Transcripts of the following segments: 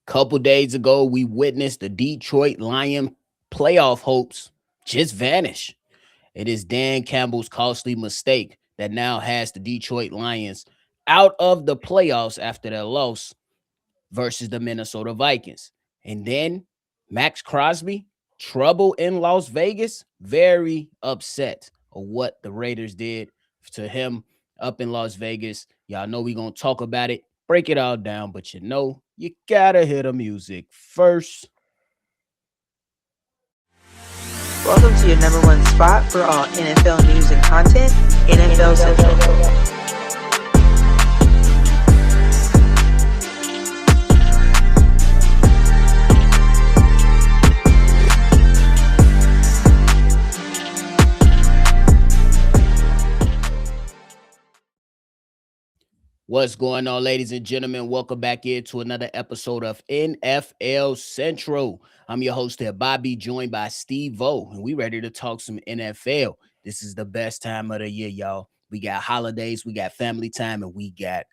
Couple days ago, we witnessed the Detroit Lion playoff hopes just vanish. It is Dan Campbell's costly mistake that now has the Detroit Lions out of the playoffs after their loss versus the Minnesota Vikings. And then Maxx Crosby, trouble in Las Vegas, very upset of what the Raiders did to him up in Las Vegas. Y'all know we going to talk about it, break it all down, but you got to hear the music first. Welcome to your number one spot for all NFL news and content, NFL Central. What's going on, ladies and gentlemen? Welcome back into another episode of NFL Central. I'm your host here, Bobby, joined by Steve O, and we ready to talk some NFL. This is the best time of the year, y'all. We got holidays, we got family time, and we got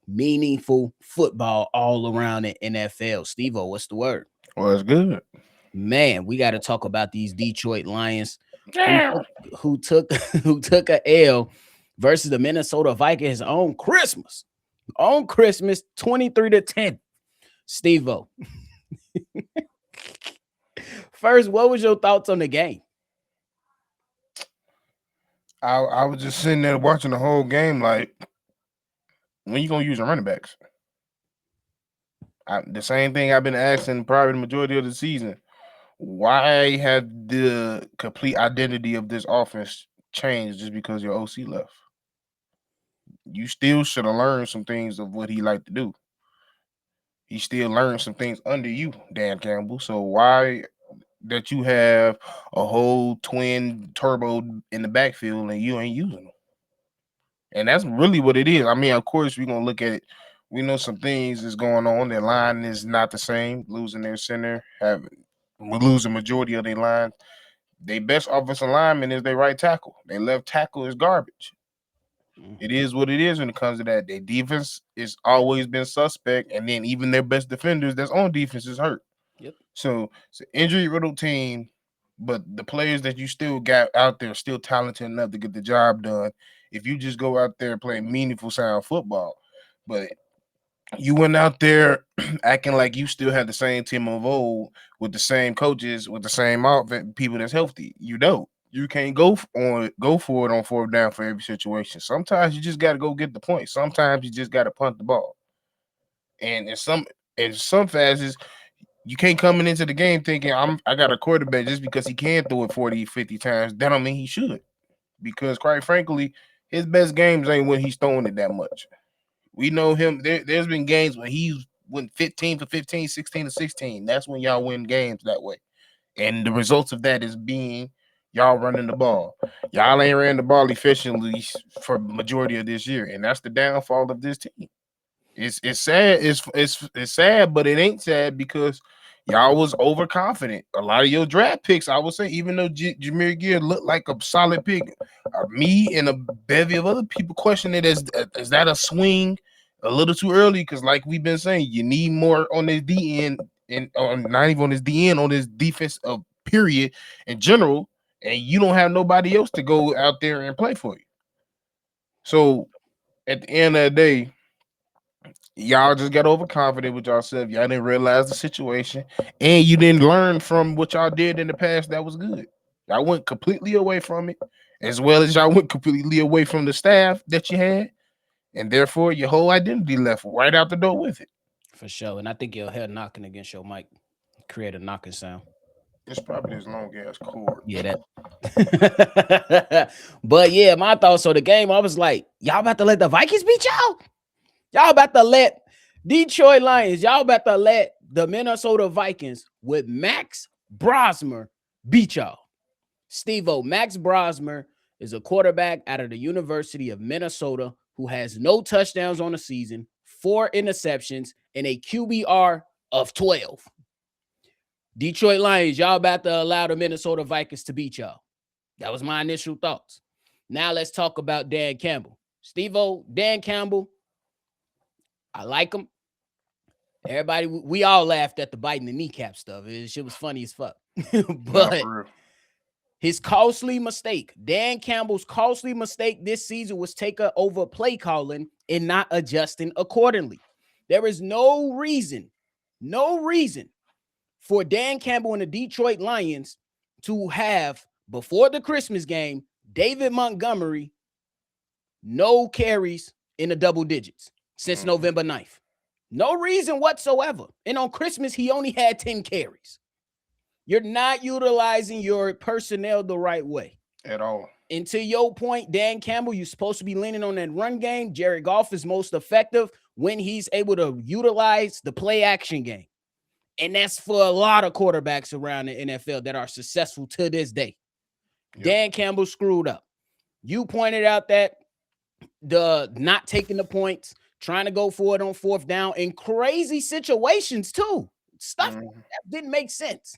meaningful football all around the NFL. Steve O, what's the word? Well, it's good. Man, we got to talk about these Detroit Lions Damn. who took a L versus the Minnesota Vikings on Christmas. On Christmas, 23-10. Steve-O. First, what was your thoughts on the game? I was just sitting there watching the whole game like, when you going to use your running backs? The same thing I've been asking probably the majority of the season. Why have the complete identity of this offense changed just because your OC left? You still should have learned some things of what he liked to do. He still learned some things under you, Dan Campbell. So why that you have a whole twin turbo in the backfield and you ain't using them? And that's really what it is. I mean, of course, we're going to look at it. We know some things is going on. Their line is not the same. Losing their center, losing majority of their line. Their best offensive lineman is their right tackle. Their left tackle is garbage. It is what it is when it comes to that. Their defense has always been suspect, and then even their best defenders that's on defense is hurt. Yep. So it's an injury-riddled team, but the players that you still got out there are still talented enough to get the job done if you just go out there and play meaningful, sound football. But you went out there acting like you still had the same team of old with the same coaches, with the same people that's healthy. You don't. You can't go for it on fourth down for every situation. Sometimes you just got to go get the point. Sometimes you just got to punt the ball. And in some phases, you can't come into the game thinking I got a quarterback just because he can throw it 40, 50 times. That don't mean he should. Because quite frankly, his best games ain't when he's throwing it that much. We know him. There's been games when he went 15 for 15, 16 to 16. That's when y'all win games that way. And the results of that is being y'all running the ball. Y'all ain't ran the ball efficiently for majority of this year, and that's the downfall of this team. It's sad. It's sad, but it ain't sad because y'all was overconfident. A lot of your draft picks, I would say, even though Jameer Gibbs looked like a solid pick, me and a bevy of other people question it as that a swing a little too early? Because like we've been saying, you need more on this D end, and not even on this D end, on this defense of period in general. And you don't have nobody else to go out there and play for you. So at the end of the day, y'all just got overconfident with yourself. Y'all didn't realize the situation, and you didn't learn from what y'all did in the past that was good. Y'all went completely away from it, as well as y'all went completely away from the staff that you had, and therefore your whole identity left right out the door with it. For sure. And I think your head knocking against your mic create a knocking sound. It's probably this long ass cord. Yeah, that. But yeah, my thoughts on the game, I was like, y'all about to let the Vikings beat y'all? Y'all about to let Detroit Lions, y'all about to let the Minnesota Vikings with Maxx Crosby beat y'all. Steve-O, Maxx Crosby is a quarterback out of the University of Minnesota who has no touchdowns on the season, 4 interceptions, and a QBR of 12. Detroit Lions, y'all about to allow the Minnesota Vikings to beat y'all. That was my initial thoughts. Now let's talk about Dan Campbell. Steve-O, Dan Campbell, I like him. Everybody, we all laughed at the biting the kneecap stuff. Shit was funny as fuck. Nah, But for real. his costly mistake, Dan Campbell's costly mistake this season was taking over play calling and not adjusting accordingly. There is no reason for Dan Campbell and the Detroit Lions to have, before the Christmas game, David Montgomery, no carries in the double digits since November 9th. No reason whatsoever. And on Christmas, he only had 10 carries. You're not utilizing your personnel the right way. At all. And to your point, Dan Campbell, you're supposed to be leaning on that run game. Jared Goff is most effective when he's able to utilize the play action game. And that's for a lot of quarterbacks around the NFL that are successful to this day. Yep. Dan Campbell screwed up. You pointed out that the not taking the points, trying to go for it on fourth down in crazy situations too. Stuff that didn't make sense.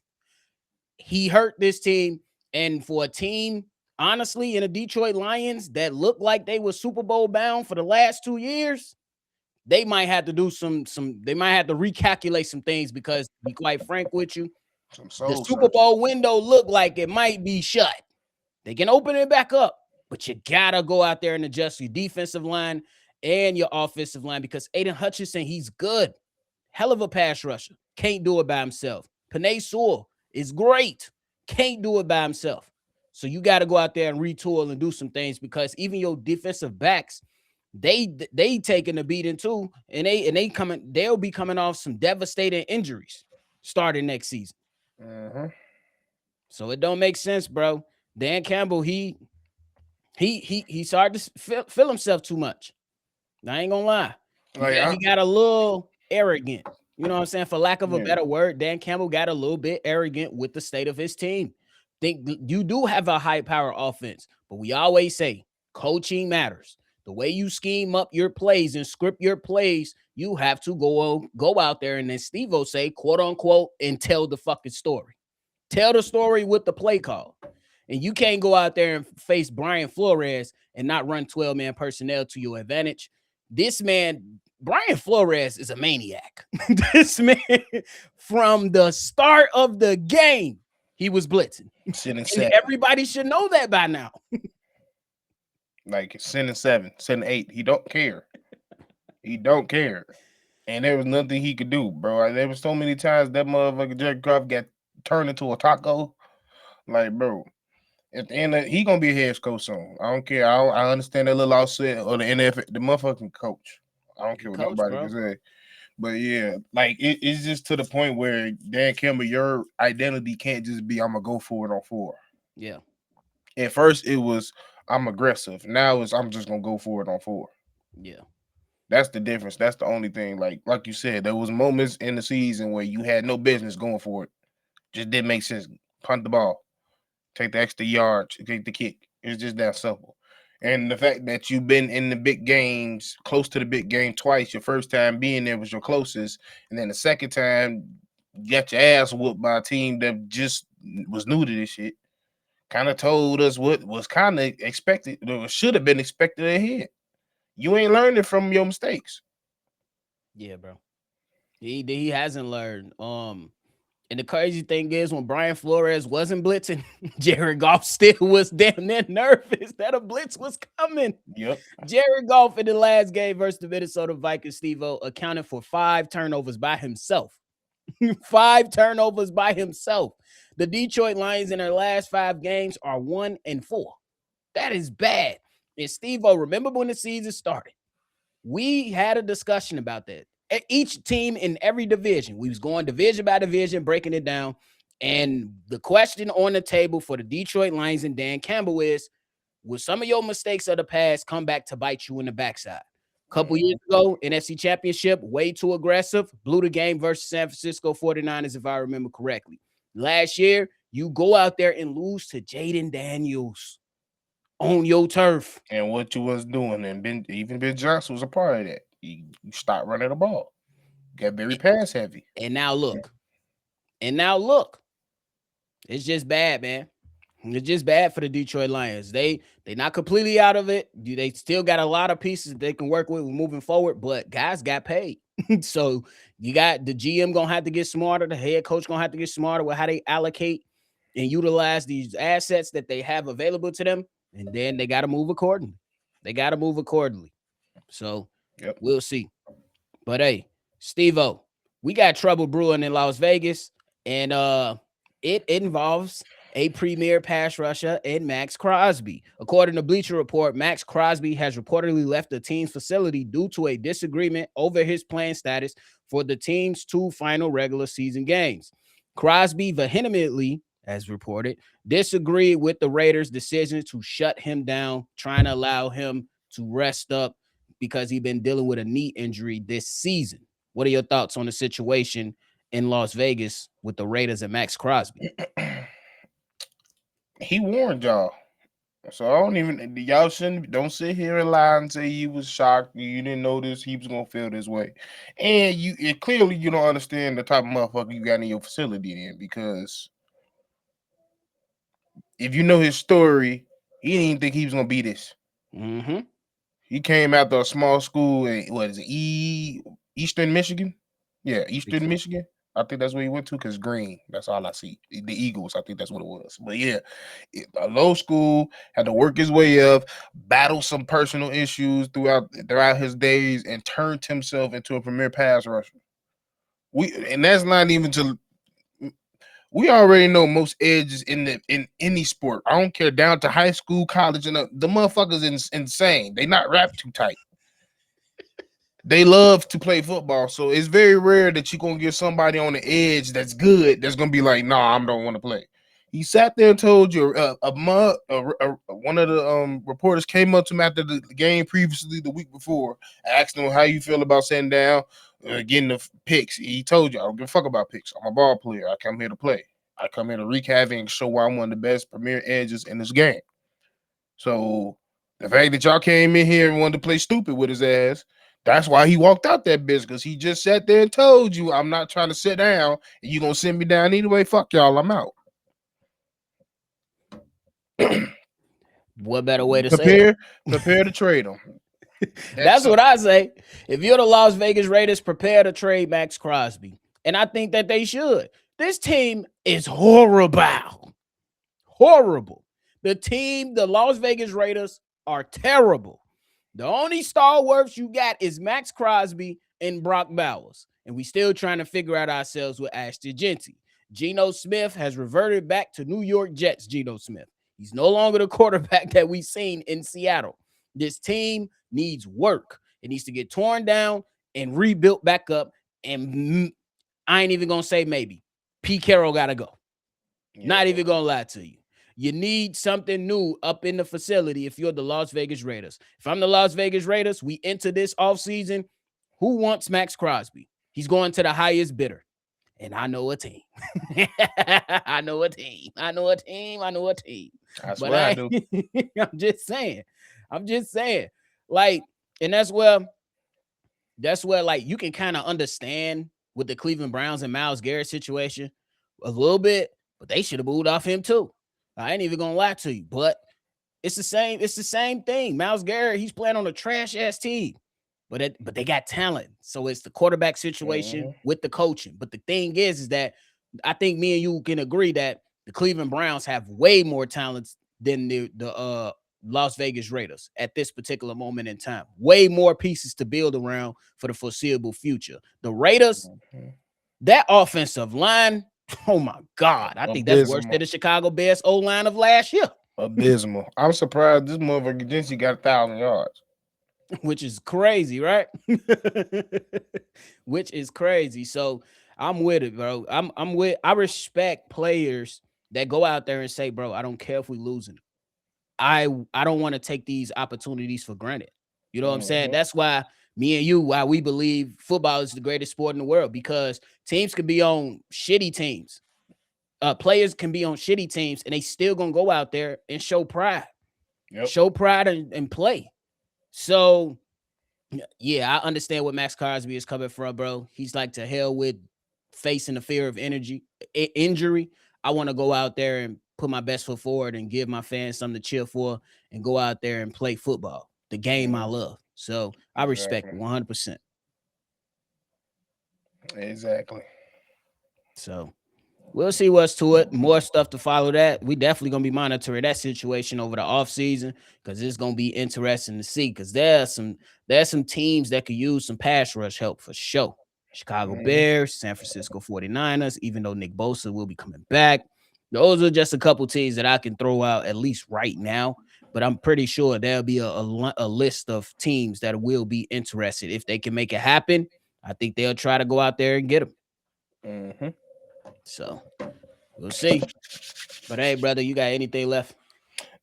He hurt this team. And for a team, honestly, in the Detroit Lions that looked like they were Super Bowl bound for the last 2 years, they might have to do they might have to recalculate some things because, to be quite frank with you, the Super Bowl window looked like it might be shut. They can open it back up, but you gotta go out there and adjust your defensive line and your offensive line because Aiden Hutchinson, he's good. Hell of a pass rusher. Can't do it by himself. Penei Sewell is great. Can't do it by himself. So you got to go out there and retool and do some things because even your defensive backs, they taking a beating too, and they'll be coming off some devastating injuries starting next season. So it don't make sense, bro. Dan Campbell, he started to feel himself too much. I ain't gonna lie. He got a little arrogant. You know what I'm saying? For lack of a better word, Dan Campbell got a little bit arrogant with the state of his team. Think you do have a high power offense, but we always say coaching matters. The way you scheme up your plays and script your plays, you have to go out there and then Steve-O say, quote unquote, and tell the fucking story. Tell the story with the play call. And you can't go out there and face Brian Flores and not run 12-man personnel to your advantage. This man, Brian Flores, is a maniac. This man, from the start of the game, he was blitzing. And everybody should know that by now. Like 7, 8. He don't care. He don't care. And there was nothing he could do, bro. There was so many times that motherfucker Jared Goff got turned into a taco. Like, bro, at the end of he gonna be a head coach soon. I don't care. I understand that little offset or the NFL, the motherfucking coach. I don't care what nobody can say. But yeah, like it's just to the point where Dan Campbell, your identity can't just be I'm gonna go for it on 4. Yeah. At first it was I'm aggressive. Now it's I'm just gonna go for it on 4. Yeah. That's the difference. That's the only thing. Like you said, there was moments in the season where you had no business going for it. Just didn't make sense. Punt the ball, take the extra yard, take the kick. It's just that simple. And the fact that you've been in the big games, close to the big game twice, your first time being there was your closest, and then the second time you got your ass whooped by a team that just was new to this shit, kind of told us what was kind of expected, or should have been expected ahead. You ain't learning from your mistakes. Yeah, bro. He hasn't learned. And the crazy thing is, when Brian Flores wasn't blitzing, Jared Goff still was damn near nervous that a blitz was coming. Yep. Jared Goff in the last game versus the Minnesota Vikings, Steve-O, accounted for 5 turnovers by himself. 5 turnovers by himself. The Detroit Lions in their last 5 games are 1-4. That is bad. And Steve-O, remember when the season started? We had a discussion about that. Each team in every division, we was going division by division, breaking it down. And the question on the table for the Detroit Lions and Dan Campbell is, will some of your mistakes of the past come back to bite you in the backside? A couple years ago, NFC Championship, way too aggressive, blew the game versus San Francisco 49ers, if I remember correctly. Last year, you go out there and lose to Jaden Daniels on your turf. And what you was doing, and even Ben Johnson was a part of that. You stopped running the ball. Got very pass heavy. And now look. It's just bad, man. It's just bad for the Detroit Lions. They're not completely out of it. They still got a lot of pieces that they can work with moving forward, but guys got paid. So You got the GM gonna have to get smarter. The head coach gonna have to get smarter with how they allocate and utilize these assets that they have available to them. And then they got to move accordingly. They got to move accordingly. So Yep. we'll see. But hey, Steve-O, we got trouble brewing in Las Vegas, and it involves a premier pass rusher in Maxx Crosby. According to Bleacher Report, Maxx Crosby has reportedly left the team's facility due to a disagreement over his playing status for the team's 2 final regular season games. Crosby vehemently, as reported, disagreed with the Raiders' decision to shut him down, trying to allow him to rest up because he's been dealing with a knee injury this season. What are your thoughts on the situation in Las Vegas with the Raiders and Maxx Crosby? He warned y'all. So I don't sit here and lie and say you was shocked, you didn't notice he was gonna feel this way. And clearly you don't understand the type of motherfucker you got in your facility in, because if you know his story, he didn't think he was gonna be this. Mm-hmm. He came out of a small school in Eastern Michigan? Yeah, Eastern Michigan. I think that's where he went to, because green. That's all I see. The Eagles, I think that's what it was. But yeah, a low school, had to work his way up, battle some personal issues throughout his days, and turned himself into a premier pass rusher. And that's not even to. We already know most edges in any sport. I don't care, down to high school, college, and the motherfuckers insane. They not wrapped too tight. They love to play football, so it's very rare that you're gonna get somebody on the edge that's good, that's gonna be like, "Nah, I don't want to play." He sat there and told you one of the reporters came up to him after the game previously the week before, asked him how you feel about sitting down, getting the picks. He told you, "I don't give a fuck about picks. I'm a ball player. I come here to play. I come here to wreak havoc and show why I'm one of the best premier edges in this game." So the fact that y'all came in here and wanted to play stupid with his ass, that's why he walked out that bitch, because he just sat there and told you, "I'm not trying to sit down, and you gonna send me down anyway. Fuck y'all, I'm out." What better way to say it? Prepare to trade him. That's what I say. If you're the Las Vegas Raiders, prepare to trade Maxx Crosby. And I think that they should. This team is horrible. Horrible. The Las Vegas Raiders, are terrible. The only stalwarts you got is Maxx Crosby and Brock Bowers. And we still trying to figure out ourselves with Ashton Jeanty. Geno Smith has reverted back to New York Jets. Geno Smith. He's no longer the quarterback that we've seen in Seattle. This team needs work. It needs to get torn down and rebuilt back up. And I ain't even going to say maybe. Pete Carroll got to go. Yeah. Not even going to lie to you. You need something new up in the facility if you're the Las Vegas Raiders. If I'm the Las Vegas Raiders, we enter this offseason. Who wants Maxx Crosby? He's going to the highest bidder. And I know a team. I know a team. That's what I do. I'm just saying. Like, and that's where like you can kind of understand with the Cleveland Browns and Myles Garrett situation a little bit, but they should have moved off him too. I ain't even gonna lie to you, but it's the same thing. Myles Garrett, he's playing on a trash ass team, but they got talent. So it's the quarterback situation with the coaching. But the thing is that I think me and you can agree that the Cleveland Browns have way more talents than the Las Vegas Raiders at this particular moment in time. Way more pieces to build around for the foreseeable future. The Raiders, that offensive line, oh my God. I think that's worse than the Chicago Bears O-line of last year. Abysmal. I'm surprised this motherfucker Jency got 1,000 yards. Which is crazy, right? Which is crazy. So I'm with it, bro. I respect players that go out there and say, bro, I don't care if we losing. I don't want to take these opportunities for granted. You know what I'm saying? That's why me and you, why we believe football is the greatest sport in the world, because teams can be on shitty teams. Players can be on shitty teams and they still gonna go out there and show pride. Show pride and play. So yeah, I understand what Maxx Crosby is coming from, bro. He's like, to hell with facing the fear of injury. I want to go out there and put my best foot forward and give my fans something to cheer for and go out there and play football, the game I love. So I respect 100%. Exactly. So we'll see what's to it. More stuff to follow that. We definitely gonna be monitoring that situation over the offseason because it's gonna be interesting to see. Because there's some teams that could use some pass rush help for sure. Chicago Mhm. Bears, San Francisco 49ers, even though Nick Bosa will be coming back. Those are just a couple teams that I can throw out at least right now. But I'm pretty sure there'll be a list of teams that will be interested. If they can make it happen, I think they'll try to go out there and get them. Mhm. So we'll see. But hey, brother, you got anything left?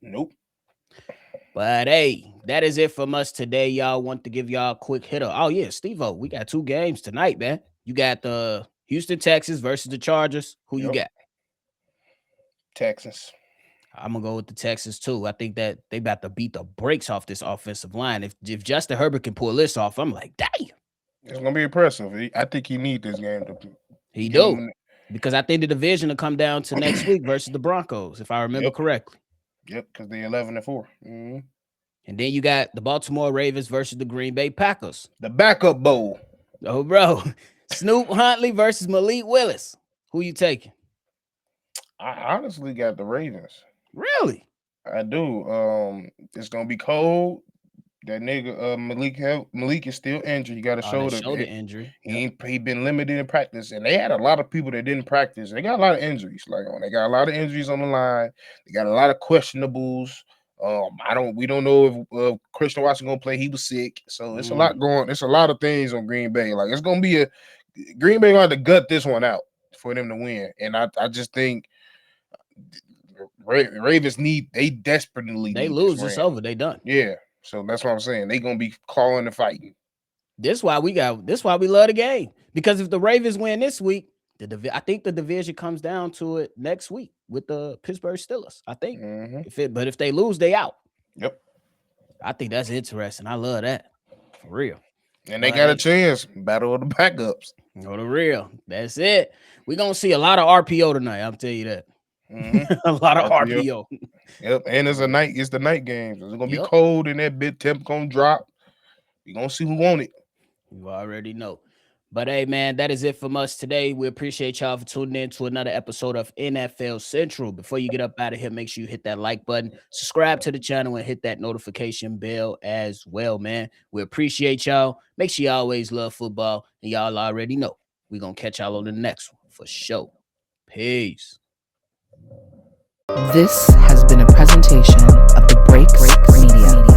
Nope. But hey, that is it from us today. Y'all want to give y'all a quick hitter. Oh, yeah, Steve-O, we got 2 games tonight, man. You got the Houston Texans versus the Chargers. Who you Yep. got? Texans. I'm gonna go with the Texans too. I think that they about to beat the brakes off this offensive line. If Justin Herbert can pull this off, I'm like, damn, It's gonna be impressive. I think he need this game to he get do. him. Because I think the division will come down to next week versus the Broncos, if I remember Yep. correctly. Yep. Because they 11-4. Mhm. And then you got the Baltimore Ravens versus the Green Bay Packers. The backup bowl. Oh, bro. Snoop Huntley versus Malik Willis. Who you taking? I honestly got the Ravens. Really? I do. It's gonna be cold. That nigga Malik is still injured. He got a Oh, that shoulder. shoulder injury. Yep. He been limited in practice, and they had a lot of people that didn't practice. They got a lot of injuries. They got a lot of injuries on the line. They got a lot of questionables. We don't know if Christian Watson gonna play. He was sick, so it's a lot going. It's a lot of things on Green Bay. Like it's gonna be Green Bay gonna have to gut this one out for them to win. And I just think Ravens they desperately They need lose, this it's win. over. They done. Yeah, so that's what I'm saying. They gonna be clawing and fighting. This why we love the game. Because if the Ravens win this week, I think the division comes down to it next week with the Pittsburgh Steelers. I think. But if they lose, they out. Yep. I think that's interesting. I love that. For real. And they got a chance. Battle of the backups. No, the real. That's it. We're gonna see a lot of RPO tonight. I'll tell you that. A lot of RPO. Yep. And it's the night games. It's gonna be cold in that bit. Temp gonna drop. We're gonna see who won it. You already know. But hey, man, that is it from us today. We appreciate y'all for tuning in to another episode of NFL Central. Before you get up out of here, make sure you hit that like button, subscribe to the channel, and hit that notification bell as well, man. We appreciate y'all. Make sure you always love football, and y'all already know we're going to catch y'all on the next one for sure. Peace. This has been a presentation of the Break Media.